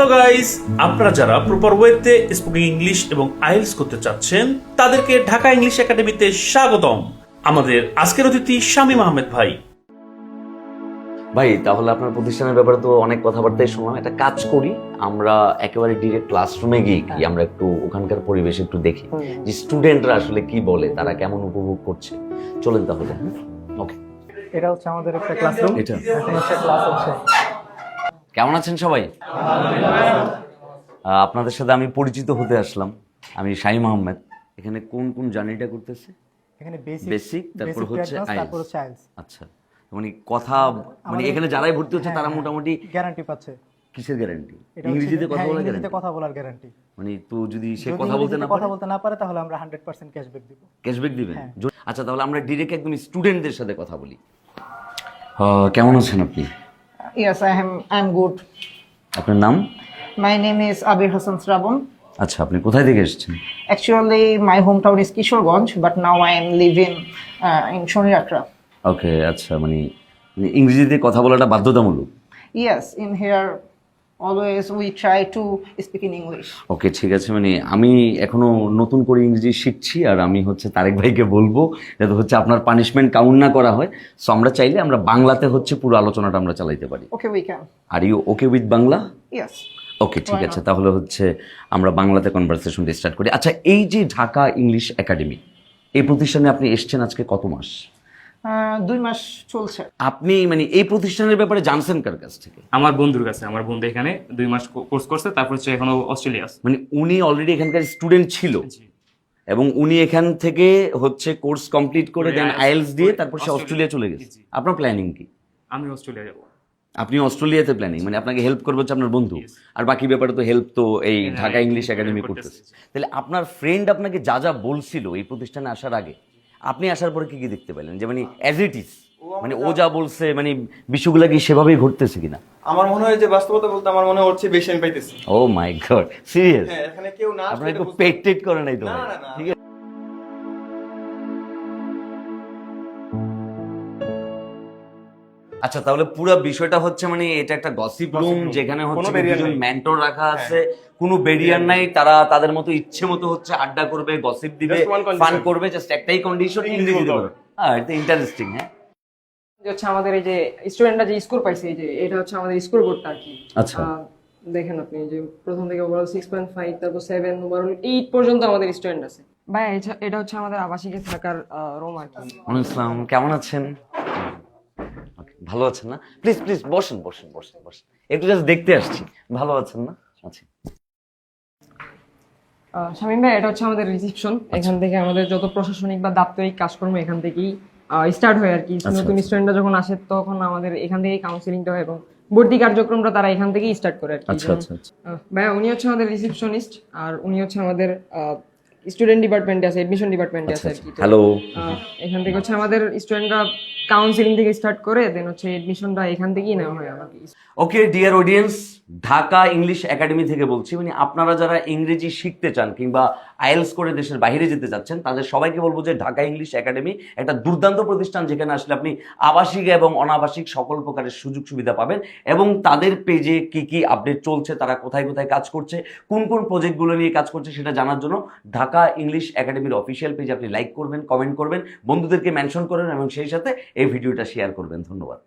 Hello guys, আপনারা যারা proper ওয়েতে স্পোকেন ইংলিশ এবং আইএলটিএস করতে চাচ্ছেন তাদেরকে ঢাকা ইংলিশ একাডেমিতে স্বাগতম। আমাদের আজকের অতিথি শামীম আহমেদ ভাই। ভাই, তাহলে আপনার প্রতিষ্ঠানের ব্যাপারে তো অনেক কথাবার্তাই শুনলাম। একটা কাজ করি, আমরা একেবারে ডিরেক্ট ক্লাসরুমে গিয়ে কি আমরা একটু ওখানকার পরিবেশ একটু দেখি যে স্টুডেন্টরা আসলে কি বলে, তারা কেমন উপভোগ করছে। চলেন তাহলে। ওকে, এটা হচ্ছে আমাদের একটা ক্লাসরুম। এটা এখন হচ্ছে ক্লাস হচ্ছে। কেমন আছেন সবাই? আপনাদের সাথে আমি পরিচিত হতে আসলাম। আমি শামীম আহমেদ। এখানে কোন কোন জার্নিটা করতেছে? এখানে বেসিক, তারপর হচ্ছে তারপর হচ্ছে আইএলটিএস। আচ্ছা, মানে কথা মানে এখানে যারাই ভর্তি হচ্ছে তারা মোটামুটি গ্যারান্টি পাচ্ছে। কিসের গ্যারান্টি? এটা ইংরেজিতে কথা বলার ইংরেজিতে গ্যারান্টি? কথা বলার গ্যারান্টি। মানে তো যদি সে কথা বলতে না পারে তাহলে আমরা 100% ক্যাশব্যাক দিব। ক্যাশব্যাক দিবেন? আচ্ছা, তাহলে আমরা ডিরেক্ট একদম স্টুডেন্টদের সাথে কথা বলি। কেমন আছেন আপনি? Yes, I'm good. আপনার নাম? My name is Abir Hassan Sravon. আচ্ছা, আপনি কোথায় থেকে এসেছেন? Actually, my hometown is Kishorganj, but now I am living in Shoniatra. ওকে, আচ্ছা, মানে ইংরেজিতে কথা বলাটা বাধ্যতামূলক? Yes, in here always we try to speak in English. ওকে, ঠিক আছে। মানে আমি এখনো নতুন করে ইংরেজি শিখছি, আর আমি হচ্ছে তারেক ভাইকে বলবো যাতে হচ্ছে আপনার পানিশমেন্ট কাউন্ট না করা হয়। সো আমরা চাইলে আমরা বাংলাতে হচ্ছে পুরো আলোচনাটা আমরা চালাইতে পারি। Okay, we can. Are you okay with Bangla? Yes. ওকে, ঠিক আছে। তাহলে হচ্ছে আমরা বাংলাতে কনভারসেশনটা স্টার্ট করি। আচ্ছা, এই যে ঢাকা ইংলিশ একাডেমি, এই প্রতিষ্ঠানে আপনি এসেছেন আজকে কত মাস? 2 মাস চলছে। আপনি মানে এই প্রতিষ্ঠানের ব্যাপারে জানছেন কার কাছ থেকে? আমার বন্ধুর কাছে। আমার বন্ধু এখানে 2 মাস কোর্স করছে, তারপর হচ্ছে এখনো অস্ট্রেলিয়া আছে। মানে উনি অলরেডি এখানকার স্টুডেন্ট ছিল এবং উনি এখান থেকে হচ্ছে কোর্স কমপ্লিট করে দেন আইএলটিএস দিয়ে তারপর সে অস্ট্রেলিয়া চলে গেছে। আপনার প্ল্যানিং কি? আমি অস্ট্রেলিয়া যাব। আপনি অস্ট্রেলিয়াতে প্ল্যানিং, মানে আপনাকে হেল্প করবে হচ্ছে আপনার বন্ধু, আর বাকি ব্যাপারে তো হেল্প তো এই ঢাকা ইংলিশ একাডেমি করতেছে। তাহলে আপনার ফ্রেন্ড আপনাকে যা যা বলছিল এই প্রতিষ্ঠানে আসার আগে, আপনি আসার পরে কি কি দেখতে পেলেন? যে মানে অ্যাজ ইট ইজ, মানে ও যা বলছে মানে বিষয়গুলো কি সেভাবেই ঘটতেছে কিনা? আমার মনে হয় যে বাস্তবতা বলতে আমার মনে হচ্ছে বেশি আমি পাইতেছি। ও মাই গড, সিরিয়াস? হ্যাঁ, এখানে কেউ না আপনারা একটু পেটেড করে নাই তো? না, না, না। ঠিক আছে। আচ্ছা, তাহলে পুরো বিষয়টা হচ্ছে মানে এটা একটা গসিপ রুম যেখানে হচ্ছে দুজন মেন্টর রাখা আছে, কোনো ব্যারিয়ার নাই, তারা তাদের মতো ইচ্ছে মতো হচ্ছে আড্ডা করবে, গসিপ দিবে, ফান করবে, জাস্ট একটাই কন্ডিশন, ইংরেজি দিতে হবে। হ্যাঁ, এটা ইন্টারেস্টিং। হ্যাঁ, যে হচ্ছে আমাদের এই যে স্টুডেন্টরা যে স্কোর পাইছে, এই যে এটা হচ্ছে আমাদের স্কোর বোর্ডটা আর কি। আচ্ছা, দেখেন আপনি যে প্রথম থেকে ওভারঅল 6.5, তারপর 7, ওভারঅল 8 পর্যন্ত আমাদের স্টুডেন্ট আছে। ভাই এটা হচ্ছে আমাদের আবাসিকে থাকার রুম আর কি। ওয়ালাইকুম আসসালাম, কেমন আছেন? ভালো আছেন না? প্লিজ প্লিজ বসেন বসেন বসেন বসেন, একটু জাস্ট দেখতে আসছি। ভালো আছেন না? আচ্ছা, শামীম ভাই, এটা হচ্ছে আমাদের রিসেপশন। এখান থেকে আমাদের যত প্রশাসনিক বা দাপ্তরিক কাজকর্ম এখান থেকেই স্টার্ট হয় আর কি। নতুন স্টুডেন্টরা যখন আসে তখন আমাদের এখান থেকেই কাউন্সিলিংটা হয় এবং ভর্তি কার্যক্রমটা তারা এখান থেকেই স্টার্ট করে আর কি। আচ্ছা আচ্ছা আচ্ছা। ভাই, উনি হচ্ছে আমাদের রিসেপশনিস্ট, আর উনি হচ্ছে আমাদের স্টুডেন্ট ডিপার্টমেন্টে আছে, এডমিশন ডিপার্টমেন্টে আছে আর কি। হ্যালো। এখান থেকে হচ্ছে আমাদের স্টুডেন্টরা কাউন্সিলিং থেকে স্টার্ট করে দেন হচ্ছে এডমিশনটা এখান থেকেই নেওয়া হয় আমাকে। Okay dear audience, Dhaka English academy থেকে বলছি। মানে আপনারা যারা ইংরেজি শিখতে চান কিংবা আইএলটিএস করে দেশের বাইরে যেতে চাচ্ছেন, তাদের সবাইকে বলবো যে ঢাকা ইংলিশ একাডেমি একটা দুর্দান্ত প্রতিষ্ঠান, যেখানে আসলে আপনি আবাসিক এবং অনাবাসিক সকল প্রকারের সুযোগ সুবিধা পাবেন। এবং তাদের পেজে কি কি আপডেট চলছে, তারা কোথায় কোথায় কাজ করছে, কোন কোন প্রজেক্টগুলো নিয়ে কাজ করছে, সেটা জানার জন্য ঢাকা ইংলিশ একাডেমির অফিসিয়াল পেজে আপনি লাইক করবেন, কমেন্ট করবেন, বন্ধুদেরকে মেনশন করবেন এবং সেই সাথে এই ভিডিওটা শেয়ার করবেন। ধন্যবাদ।